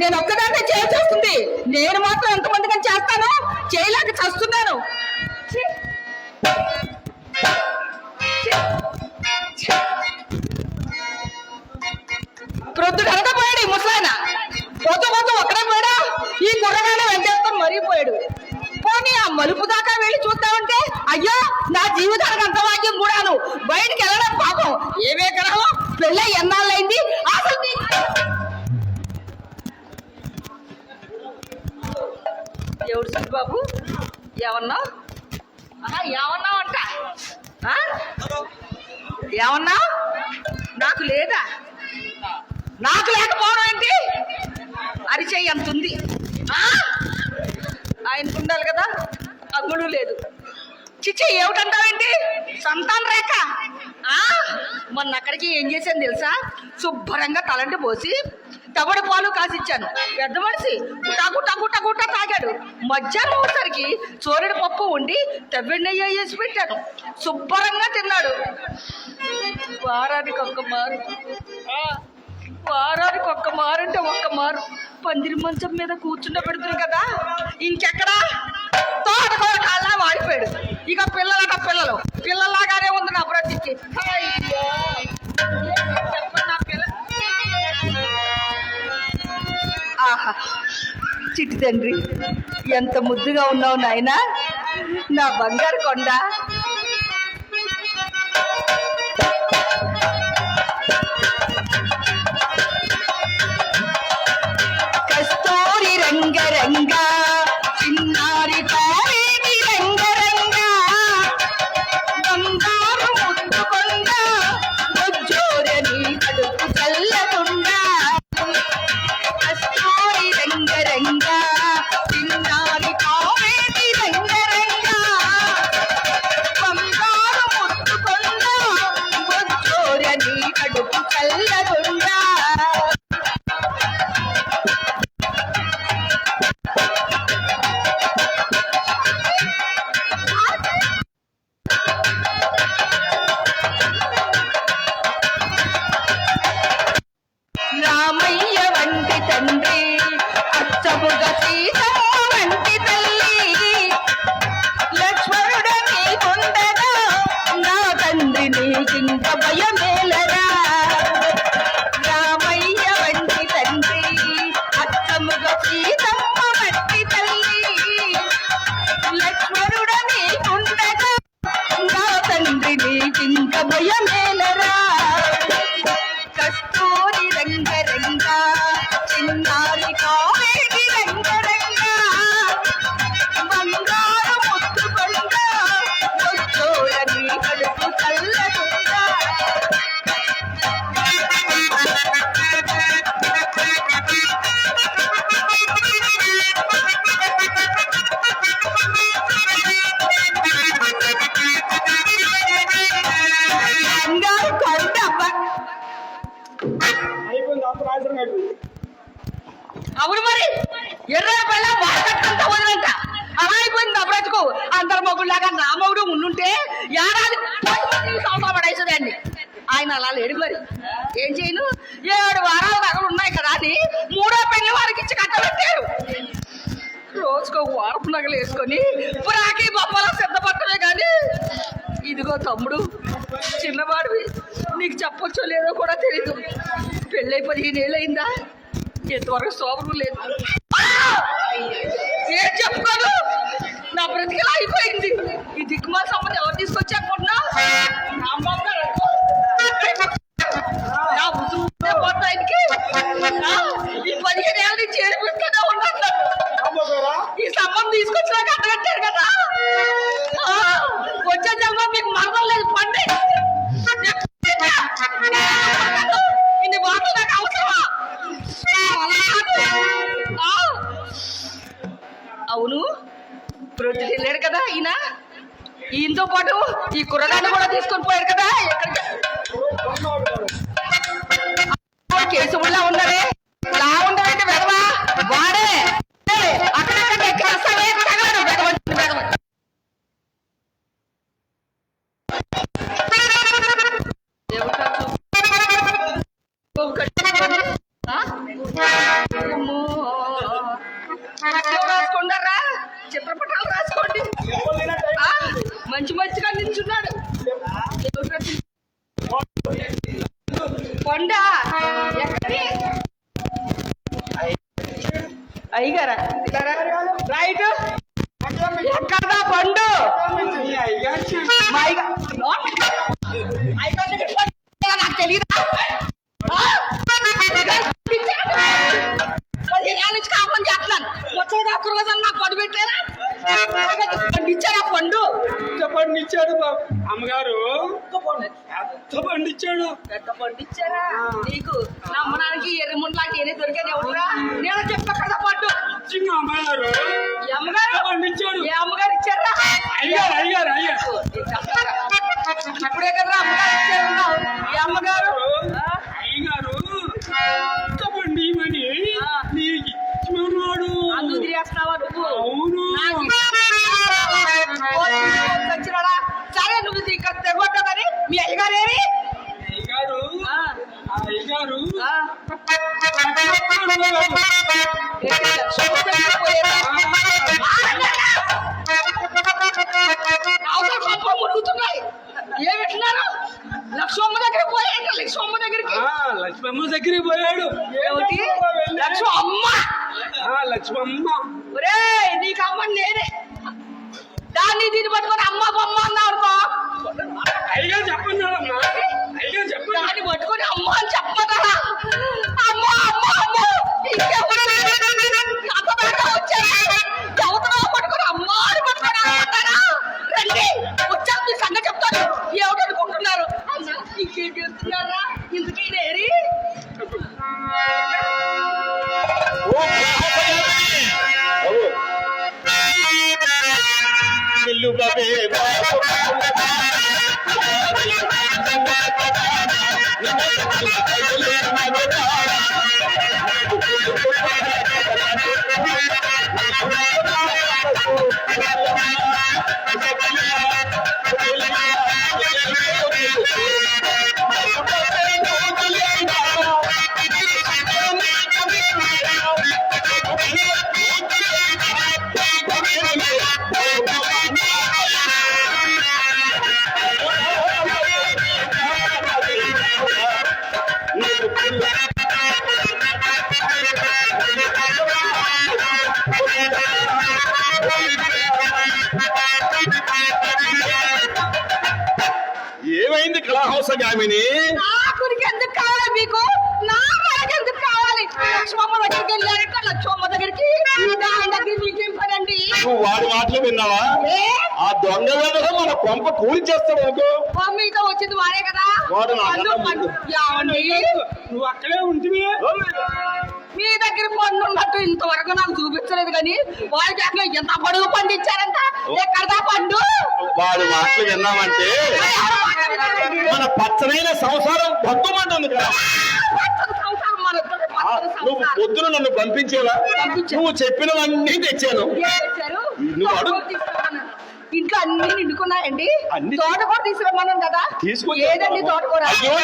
నేను ఒక్కదాన్నే చేయాల్సి వస్తుంది. నేను మాత్రం ఎంతమందిగా చేస్తాను, చేయలేక చేస్తున్నాను. ప్రొద్దుడు అనకపోయాడు ఈ ముసలాయన. పోతూ పోతూ ఒక్కడే పోయాడా, ఈ కుర్రగానే వెంటేసుకొని మరిగిపోయాడు. పోనీ ఆ మలుపు దాకా వెళ్ళి చూద్దామంటే అయ్యో నా జీవితానికి అంత వాక్యం కూడాను, బయటికి వెళ్ళడం పాపం. ఏమే గ్రహం, పెళ్ళై ఎన్నాళ్ళైంది అసలు. ఎవడు సుబాబు ఏమన్నా ఏమన్నావు అంట, ఏమన్నా నాకు లేదా, నాకు లేకపోవడం ఏంటి, అరిచేయి అంత ఉంది. ఆయనకు ఉండాలి కదా, అంగుడు లేదు. చిచ్చి ఏమిటంటావేంటి, సంతాన రేఖ. మొన్న అక్కడికి ఏం చేశాను తెలుసా, శుభ్రంగా తలంటి పోసి తవడ పాలు కాసిచ్చాను. పెద్ద మనిషి గుట్టా గుట్టా గుట్టా గుట్టా తాగాడు. మధ్యాహ్నం ఒకసారికి చోరెడు పప్పు వండి తవ్వెడి నెయ్యి వేసి పెట్టాను. శుభ్రంగా తిన్నాడు. వారానికి ఒక్క మారు, వారానికి ఒక్క మారు అంటే ఒక్క మారు పందిరి మంచం మీద కూర్చుండ పెడుతుంది కదా, ఇంకెక్కడా తోటకూర కాళ్ళ వాడిపోయాడు. ఇక పిల్లలట పిల్లలాగానే ఉంది నా బ్రతికి. ఆహా చిట్టి తండ్రి, ఎంత ముద్దుగా ఉన్నావు నాయనా, నా బంగారు కొండ. కస్తూరి రంగరంగా చిన్నారి తారేటి రంగరంగా బంగారు ముద్దుకొండ బొజ్జోరని కడుపు చల్లకుండా. కస్తూరి రంగరంగా చిన్నారి తారేటి రంగరంగా బంగారు ముద్దుకొండ బొజ్జోరని కడుపు చల్లకుండా. రామయ్య వంటి తండ్రి, అచ్చముగ సీతమ్మ వంటి తల్లి, లక్ష్మణుడ నీకుండగా నా తండ్రి నీకింక భయమేలరా. రామయ్య వంటి తండ్రి, అచ్చముగ సీతమ్మ వంటి తల్లి, లక్ష్మణుడ నీకుండగా నా తండ్రి నీకింక భయమేలరా. కస్తూరి రంగరంగా చిన్నారి కావేటి రంగరంగా బంగారు ముద్దుకొండ బొజ్జోరని కడుపు చల్లకుండా. బంగారు కొండమ్మ. అవును మరి, ఎర్ర పిల్ల వాటంతా వదిలంట. అలా అయిపోయింది నా బ్రతుకు. అందరు మొగుళ్ళలాగా నా మొగుడు ఉండుంటే ఏడాది సంవత్సరం పడేసేదాన్ని. ఆయన అలా లేడు. మరి ఏం చేయను, 7 వారాలు నగలు ఉన్నాయి కదా అని 3వ పెళ్లి వారికి ఇచ్చి కట్టబెట్టారు. రోజుకో వారపు నగలు వేసుకొని పురాకి బొమ్మలా సిద్ధపడటమే కానీ. ఇదిగో తమ్ముడు, చిన్నవాడివి, నీకు చెప్పొచ్చో లేదో కూడా తెలీదు. పెళ్ళై 15 ఏళ్ళు అయిందా, ఎంతవరకు సోబరు లేదు. ఏం చెప్పుకోను, నా బ్రతికలా అయిపోయింది. ఈ దిక్కుమాల సంబంధం ఎవరు తీసుకొచ్చాకున్నా నా ఉసురు పోతానికి ఈ 15 ఏళ్ళ నుంచి ఏడిపిస్తూనే ఉన్నాను. ఈ సంబంధం తీసుకొచ్చినాక అడ్డగట్టారు కదా, వచ్చే జన్మ మీకు మరణం లేదు. పండి ఇన్ని మాటలు నాకు అవసరమా? అవును, ప్రొద్దున వెళ్ళాడు కదా ఈయన. ఈయనతో పాటు ఈ కుర్రగాన్ని కూడా తీసుకొని పోయారు కదా. కేసులా ఉన్నదే, లా ఉండదంటే వెదవా వాడే. అక్కడక్కడ ఎక్కడస్తావే తగలడు వెదవంతి వెదవంతి. ఇక్కడ నిల్చున్నాడు. కొండ ఎక్కడి అయ్యగారా రైట్ ఎక్కడా పండు నాకు తెలియదా? నుంచి కాపం చేస్తున్నాను వచ్చేది ఒక్క రోజు నాకు పని పెట్టలేదా? ఇచ్చారా పండు? పండు ఇచ్చాడు బాబు. అమ్మగారు పెద్ద పండు ఇచ్చాడు. పెద్ద పండు ఇచ్చారా? నీకు నమ్మడానికి ఎర్రముండ్ లాంటి ఏనే దొరికేది ఎవరురా? నేను చెప్పా కదా పండు. అమ్మగారు అమ్మగారు పండు ఇచ్చాడు. ఏ అమ్మగారు ఇచ్చారా? అయ్యారు అయ్యారు అయ్యారు ఇప్పుడే కదా అమ్మగారు ఇచ్చారు. ఏ అమ్మగారు? అయ్యగారు పెద్ద పండు ఇవ్వని నీకు ఇచ్చినాడు. అందుకు తిరిగేస్తున్నావా నువ్వు? అవును. వచ్చినాడా? సరే నువ్వు ఇక్కడ తెగొట్టదని మీ అయ్యగారేమి? అయ్యగారు అయ్యగారు మురుగుతున్నాయి. ఏమిటున్నారు? లక్ష్మమ్మ దగ్గర పోయాడు. లక్ష్మమ్మ దగ్గరికి లక్ష్మమ్మ దగ్గరికి పోయాడు. ఏమిటి? లక్ష్మమ్మ లక్ష్మమ్మ ఒరే నీకు అమ్మని నేనే. దాన్ని దీన్ని పట్టుకొని అమ్మ బొమ్మ అన్నాడుకో. అయ్యగా చెప్పన్నాడమ్మా. అయ్యగా చెప్పండి. దాన్ని పట్టుకొని అమ్మ అని చెప్పమంటారా? అమ్మ అమ్మ అమ్మ ఇంకెవరు ఎవరినో పట్టుకొని అమ్మ అని పట్టుకొని అంటారా? రండి వచ్చాక మీ సంగతి చెప్తాను. ఏమిటనుకుంటున్నారు? ఇంకేం చెప్తున్నారా? ఇందుకీ నేరి ఏమైంది కళాహంసగామిని? నా గురికి ఎందుకు కావాలి మీకు? నా వాళ్ళకి ఎందుకు కావాలి? లక్ష్మమ్మ దగ్గరికి వెళ్ళారట. లక్ష్మమ్మ దగ్గరికి దాని దగ్గర మీకేం పనండి? నువ్వు వాడి మాటలు విన్నావా? ఆ దొంగ వేదన మన కొంప కూలి చేస్తాడు అనుకో. మీతో వచ్చింది వాడే కదా. వాడు నాకన్నా ముందు. ఏమండి నువ్వు అక్కడే ఉంటుంది. మీ దగ్గర పండు ఉన్నట్టు ఇంతవరకు నాకు చూపించలేదు కానీ వాళ్ళ చేతిలో ఎంత పొడుగు పండు ఇచ్చారంట. ఎక్కడదా పండు? వాడి మాటలు విన్నామంటే మన పచ్చనైన సంసారం భద్రమంటుంది కదా. సంసారం మన ఇద్దరి పచ్చని నువ్వు సంసారం. పొద్దున నన్ను పంపించేవా? నువ్వు చెప్పినవన్నీ తెచ్చాను. ఏం తెచ్చారు? నువ్వు అడుగు. తోటకూర తీసుకురమ్మన్నాను. ఇంట్లో అన్ని నిండుకున్నాయండి. అన్ని తోటకూర తీసుకురమ్మన్నాను కదా. తీసుకొచ్చి ఏదండి తోటకూర? అయ్యో,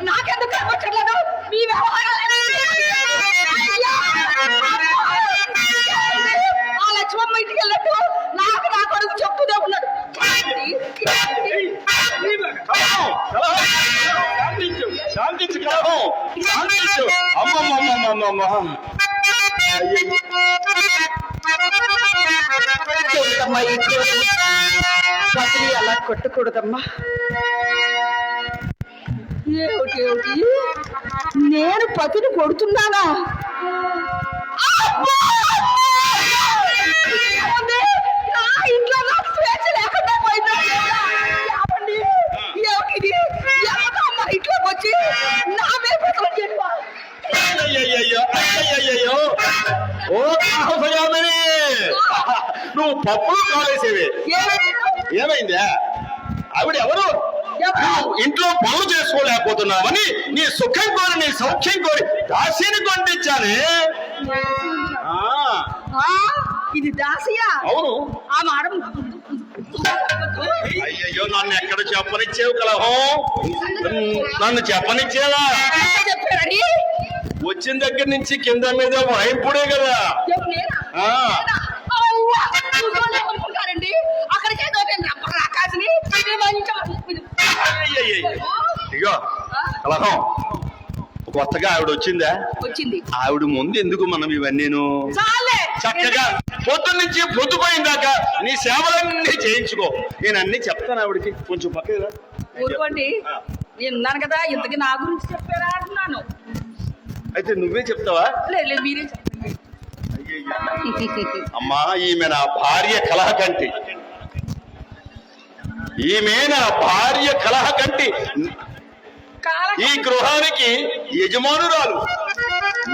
నాకెందుకు కనిపించట్లేదు మీ వ్యవహారాలు ఆ లక్ష్మమ్మ ఇంటికి వెళ్ళట్టు నాకు నా కొడుకు చెప్తూనే ఉన్నాడు. శాంతించు కలహం శాంతించు. అమ్మమ్మమ్మమ్మమ్మ పతిని అలా కొట్టకూడదమ్మా. ఏమిటి నేను పతిని కొడుతున్నానా? నా ఇంట్లో నాకు స్వేచ్ఛ లేకుండా పోయిందా? ఏమిటి అమ్మ ఇంట్లోకి వచ్చి నా మీద అయ్యయ్యో ఓ సాహసయామిని, నువ్వు పప్పులు కాలేసేవి. ఏమైందా? ఆవిడ ఎవరు? నువ్వు ఇంట్లో పనులు చేసుకోలేకపోతున్నావని నీ సుఖం కోరి నీ సౌఖ్యం కోరి దాసిని పంపించానే. ఇది దాసియా? అవును. ఆ మేడం అయ్యయ్యో, నన్ను ఎక్కడ చెప్పనిచ్చేవు కలహం? నన్ను చెప్పనిచ్చేవా? చెప్పారని వచ్చిన దగ్గర నుంచి కింద మీద వాయింపుడే కదా. అనుకుంటారండి అక్కడికే రాకాసిని ఇగో కలహం, కొత్తగా ఆవిడ వచ్చిందా? వచ్చింది. ఆవిడ ముందు ఎందుకు మనం ఇవన్నీను? చక్కగా పొద్దు నుంచి పొద్దుపోయిందాక నీ సేవలన్నీ చేయించుకో. నేను అన్ని చెప్తాను ఆవిడకి. కొంచెం పక్కగా ఊరుకోండి, విన్నాను కదా. ఇంతకి నా గురించి చెప్పారా అంటున్నాను. అయితే నువ్వే చెప్తావా? లేదు మీరే చెప్పండి. అమ్మా, ఈమె నా భార్య కలహకంటి. ఈమె నా భార్య కలహకంటి. ఈ గృహానికి యజమానురాలు,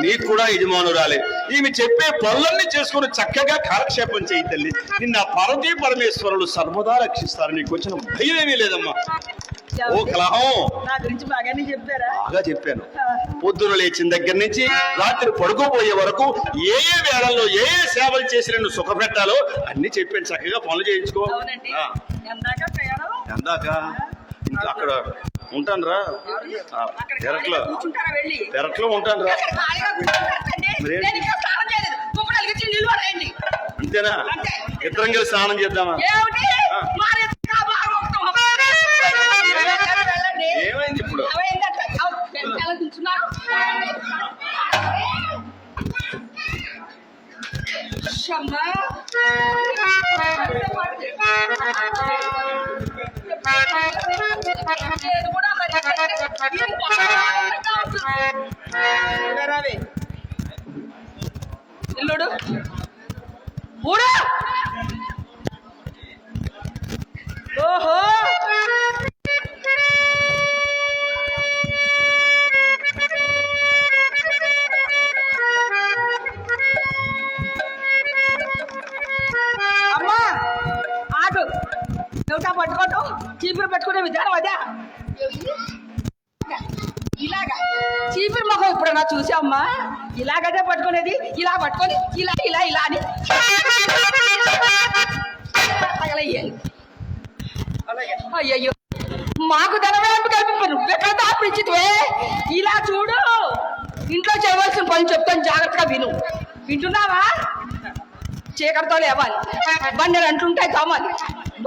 నీకు కూడా యజమానురాలే. ఈమె చెప్పే పనులన్నీ చేసుకుని చక్కగా కాలక్షేపం చేయి తల్లి. నిన్న పార్వతీ పరమేశ్వరులు సర్వదా రక్షిస్తారు. నీకు వచ్చిన భయం ఏమీ లేదమ్మా. ఓ కలహం, నా గురించి బాగానే చెప్పారా? బాగా చెప్పాను. పొద్దున లేచిన దగ్గర నుంచి రాత్రి పడుకోబోయే వరకు ఏ ఏ వేళల్లో ఏ ఏ సేవలు చేసి నేను సుఖపెట్టాలో అన్ని చెప్పాను. చక్కగా పనులు చేయించుకో. ఎందాక ఇంకా అక్కడ ఉంటాను రా, పెరట్లో ఉంటాను రా. అంతేనా? ఇద్దరం కలిసి స్నానం చేద్దామా? ఏమైంది ఇప్పుడు? ఇల్లుడు ఊడా. ఓహో, అమ్మా ఆటు నోటా పట్టుకోవటం చీపురు పట్టుకునే విధానం అదే. ఇలాగా చీపురు మొహం ఇప్పుడన్నా చూసామ్మా? ఇలాగదే పట్టుకునేది. ఇలా పట్టుకొని ఇలా ఇలా ఇలా అని అయ్యయ్యో, మాకు ధనవేంపు కలిపి నువ్వెక్కడ దాపించితే. ఇలా చూడు, ఇంట్లో చేయవలసిన పని చెప్తాను, జాగ్రత్తగా విను. వింటున్నావా? చీకటితో లేవాలి, బండలు అంటుంటాయి తోమాలి,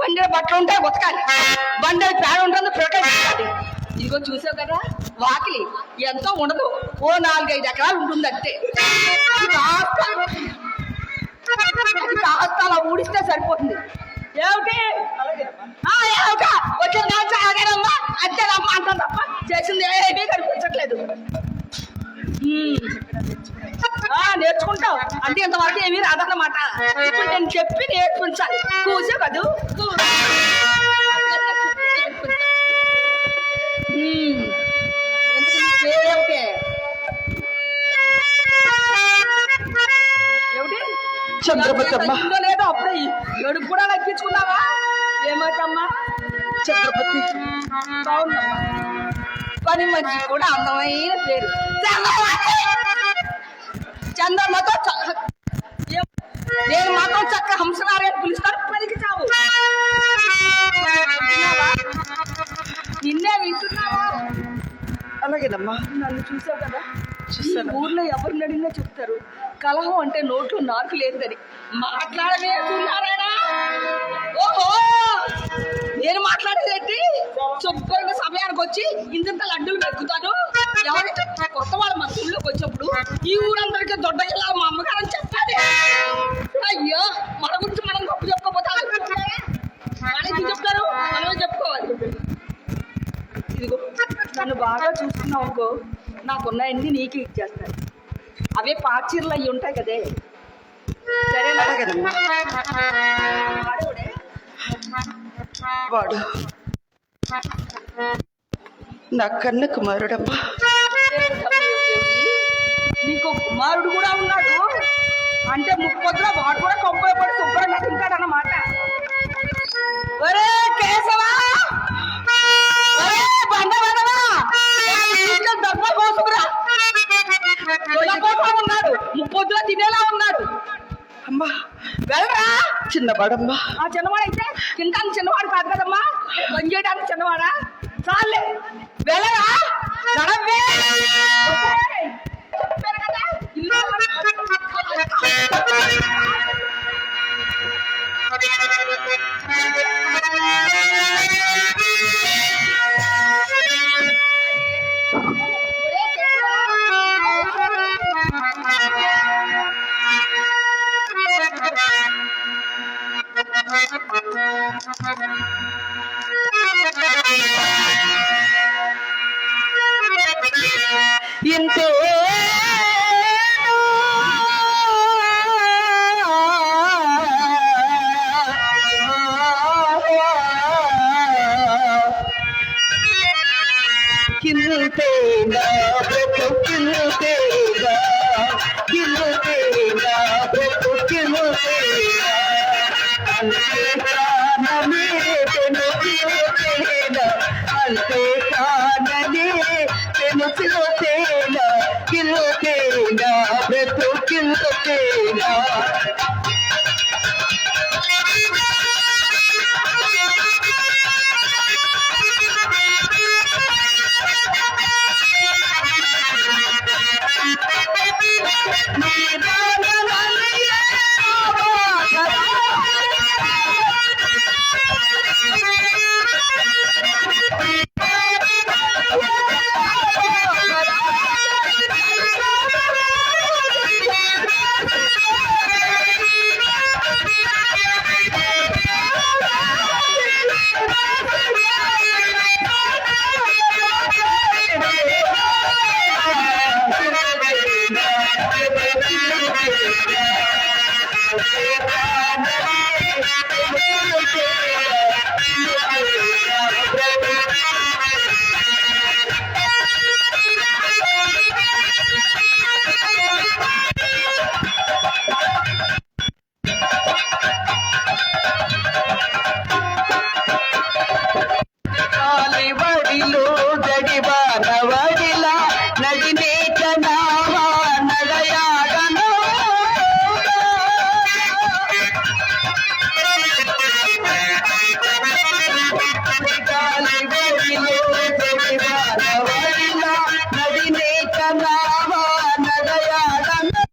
బండలు బట్టలు ఉంటాయి ఉతకాలి, బండలు పేడ ఉంటుంది ప్రకటించాలి. ఇదిగో చూసావు కదా, వాకిలి ఎంతో ఉండదు, ఓ 4-5 ఎకరాలు ఉంటుంది అంతే. కాస్త అలా ఊడిస్తే సరిపోతుంది. ఏమిటి వచ్చేదమ్మా అంతేనమ్మా అంటాం తప్ప చేసింది ఏమీ కనిపించట్లేదు. నేర్చుకుంటావు అంటే ఇంతవరకు ఏమీ రాదన్నమాట. ఇప్పుడు నేను చెప్పి నేర్పించాలి. కూసే కదూ చంద్రపతమ్మ. ఉందో లేదో అప్పుడే ఏడుపు కూడా లెక్కించుకున్నావా? ఏమాటమ్మా? చంద్రపతి బాగుందమ్మా. పని మనిషి కూడా అందమైన పేరు చంద్రమ్మతో నేను మాత్రం చక్క హంసనారే పిలుస్తారు. పనికి చావు నిన్నే వింటున్నావా? అలాగేనమ్మా. నన్ను చూసావు కదా, చూస్తాను. ఊర్లో ఎవరిని అడిగినా చెప్తారు కలహం అంటే నోట్లో నాకు లేదని. మాట్లాడవే సూర్యనారాయణ. ఓహో, నేను మాట్లాడేదేంటి? శుభ్రంగా సమయానికి వచ్చి ఇంత లడ్డూలు పెట్టుతాను. ఎవరి కొత్త వాళ్ళు మన ఊళ్ళోకి వచ్చినప్పుడు ఈ ఊరందరికీ దొడ్డ ఇలా మా అమ్మగారని చెప్పాలి. అయ్యో, మన గురించి మనం గొప్ప చెప్పుకోపోతే మనకి చెప్తారు, మనమే చెప్పుకోవాలి. ఇదిగో నన్ను బాగా చూసుకున్నావు అనుకో, నాకున్నాయన్నీ నీకు ఇచ్చేస్తాను. అవే పాచీరలు అవి ఉంటాయి కదే. సరేనా? అలాగేనమ్మా. వాడు నా కన్న కుమారుడమ్మా. నీకు కుమారుడు కూడా ఉన్నాడు అంటే ముప్పొద్దులో వాడు కూడా కొంపడి శుభ్రంగా తింటాడన్నమాట. ఒరే కేశవా, ఒరే బండవదవా, దెబ్బ కోసుకురా. ఉన్నాడు, ముప్పొద్దులో తినేలా ఉన్నాడు. అమ్మా వెళ్ళరా. చిన్నవాడమ్మా. ఆ చిన్నవాడు అయితే తినడానికి చిన్నవాడు కాదు కదమ్మా, పని చేయడానికి చిన్నవాడా? చాలే వెళ్ళరా. నడవే. చెప్పాను కదా, ఇల్లు ఇంతే కిల్తేనా బ్రతుకు కిల్తేనా, కిల్తేనా బ్రతుకు కిల్తేనా, అంతే కాననే పెను కిల్తేనా, అంతే కాననే పెను కిల్తేనా, కిల్తేనా బ్రతుకు కిల్తేనా. వడిలో గడివాన వడిలా నడినే కనావా నడయాడను. వడిలో గడివాన వడిలా నడినే కనావా నడయాడను.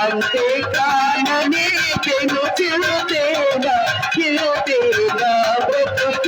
అంతే కాననే పెను చిరుతేనా, చిరుతేనా బ్రతుకు